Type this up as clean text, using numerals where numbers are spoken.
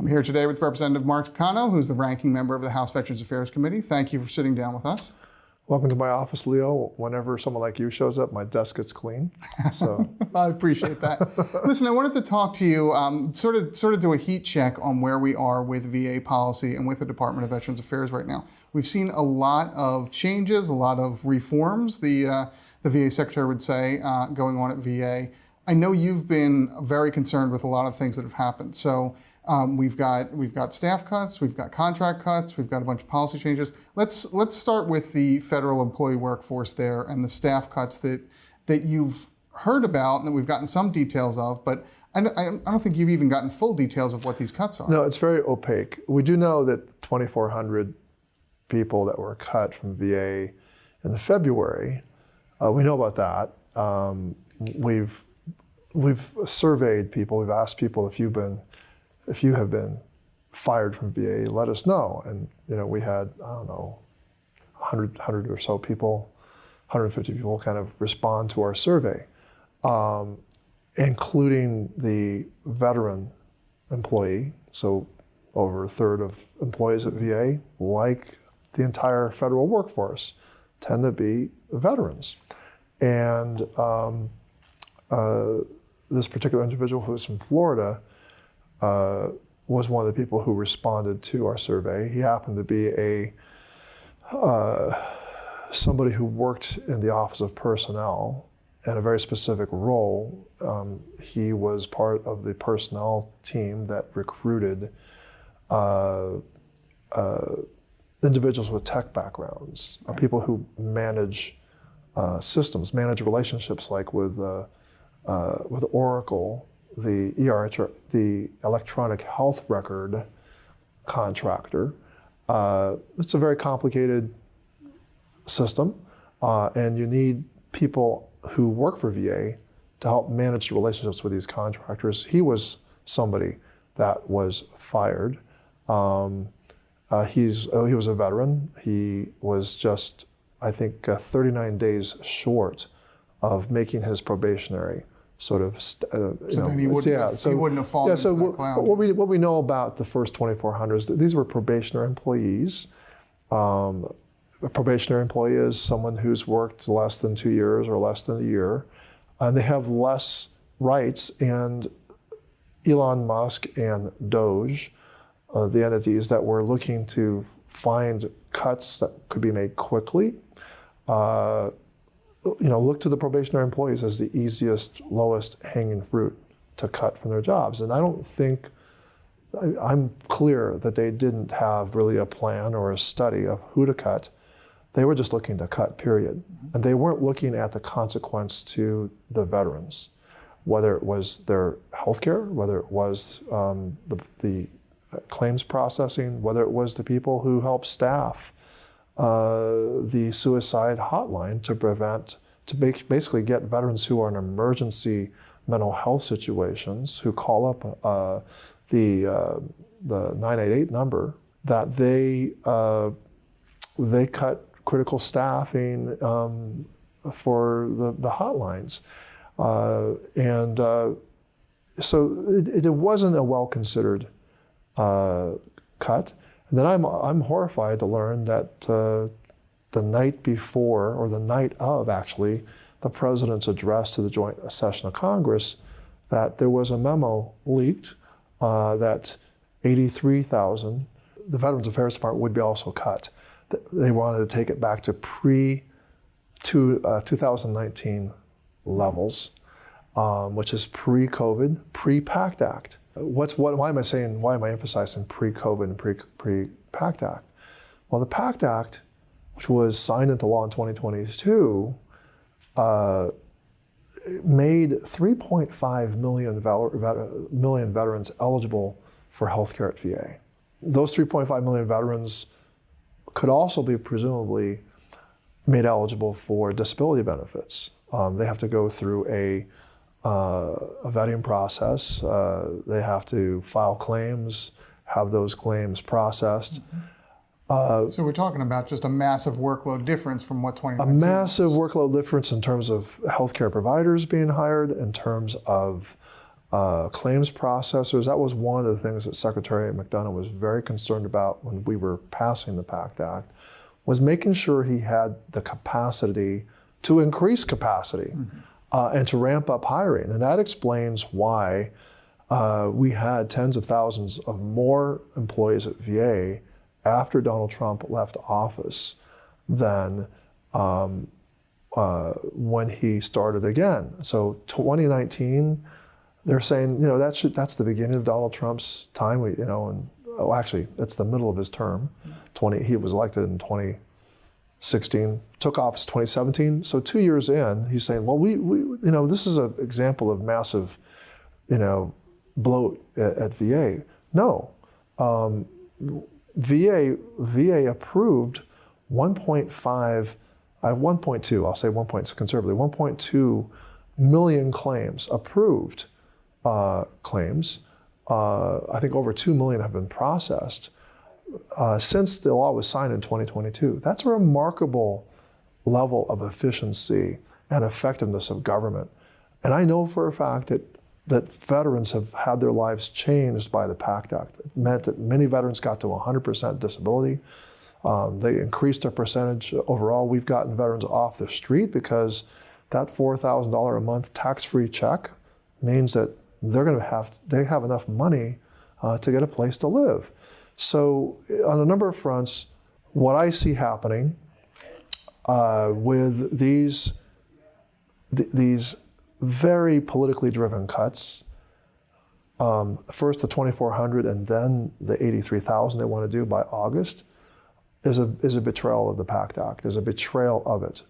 I'm here today with Representative Mark Takano, who's the ranking member of the House Veterans Affairs Committee. Thank you for sitting down with us. Welcome to my office, Leo. Whenever someone like you shows up, my desk gets clean. So I appreciate that. Listen, I wanted to talk to you, sort of do a heat check on where we are with VA policy and with the Department of Veterans Affairs right now. We've seen a lot of changes, a lot of reforms, the VA Secretary would say, going on at VA. I know you've been very concerned with a lot of things that have happened. So we've got staff cuts, we've got contract cuts, we've got a bunch of policy changes. Let's start with the federal employee workforce there and the staff cuts that you've heard about and that we've gotten some details of, but I don't think you've even gotten full details of what these cuts are. no, it's very opaque. We do know that 2,400 people that were cut from VA in February, we know about that. We've surveyed people, we've asked people if you have been fired from VA, let us know. And we had, I don't know, 100 or so people, 150 people kind of respond to our survey, including the veteran employee. So over a third of employees at VA, like the entire federal workforce, tend to be veterans. And this particular individual who was from Florida was one of the people who responded to our survey. He happened to be somebody who worked in the Office of Personnel in a very specific role. He was part of the personnel team that recruited individuals with tech backgrounds, people who manage systems, manage relationships like with Oracle, the ERH, the electronic health record contractor. It's a very complicated system, and you need people who work for VA to help manage the relationships with these contractors. He was somebody that was fired. He was a veteran. He was just, I think, 39 days short of making his probationary sort of, then he wouldn't have fallen into that cloud. What we know about the first 2,400 is that these were probationary employees. A probationary employee is someone who's worked less than 2 years or less than a year, and they have less rights. And Elon Musk and DOGE, the entities that were looking to find cuts that could be made quickly, look to the probationary employees as the easiest, lowest hanging fruit to cut from their jobs. And I don't think, I'm clear that they didn't have really a plan or a study of who to cut. They were just looking to cut, period. And they weren't looking at the consequence to the veterans, whether it was their health care, whether it was the claims processing, whether it was the people who help staff the suicide hotline to basically get veterans who are in emergency mental health situations, who call up the 988 number, that they cut critical staffing for the hotlines. So it wasn't a well-considered cut. And then I'm horrified to learn that the night before, or the night of actually, the president's address to the joint session of Congress, that there was a memo leaked that 83,000, the Veterans Affairs Department would be also cut. They wanted to take it back to pre-2019 levels, which is pre-COVID, pre-PACT Act. Why am I emphasizing pre-COVID and pre-PACT Act? Well, the PACT Act, which was signed into law in 2022, made 3.5 million veterans eligible for health care at VA. Those 3.5 million veterans could also be presumably made eligible for disability benefits. They have to go through a vetting process. They have to file claims, have those claims processed. So we're talking about just a massive workload difference from what 2019 A massive workload difference in terms of healthcare providers being hired, in terms of claims processors. That was one of the things that Secretary McDonough was very concerned about when we were passing the PACT Act, was making sure he had the capacity to increase capacity and to ramp up hiring. And that explains why we had tens of thousands of more employees at VA after Donald Trump left office than when he started again. So 2019, they're saying, that's the beginning of Donald Trump's time. Actually, it's the middle of his term. He was elected in 2016, took office 2017. So 2 years in, he's saying, well, this is an example of massive, bloat at VA. No, VA approved 1.5, 1.2, I'll say 1.2 conservatively, 1.2 million claims, approved claims. I think over 2 million have been processed since the law was signed in 2022. That's a remarkable level of efficiency and effectiveness of government. And I know for a fact that veterans have had their lives changed by the PACT Act. It meant that many veterans got to 100% disability. They increased their percentage overall. We've gotten veterans off the street because that $4,000 a month tax-free check means that they have enough money to get a place to live. So on a number of fronts, what I see happening with these very politically driven cuts, first the 2,400 and then the 83,000 they want to do by August, is a betrayal of the PACT Act, is a betrayal of it.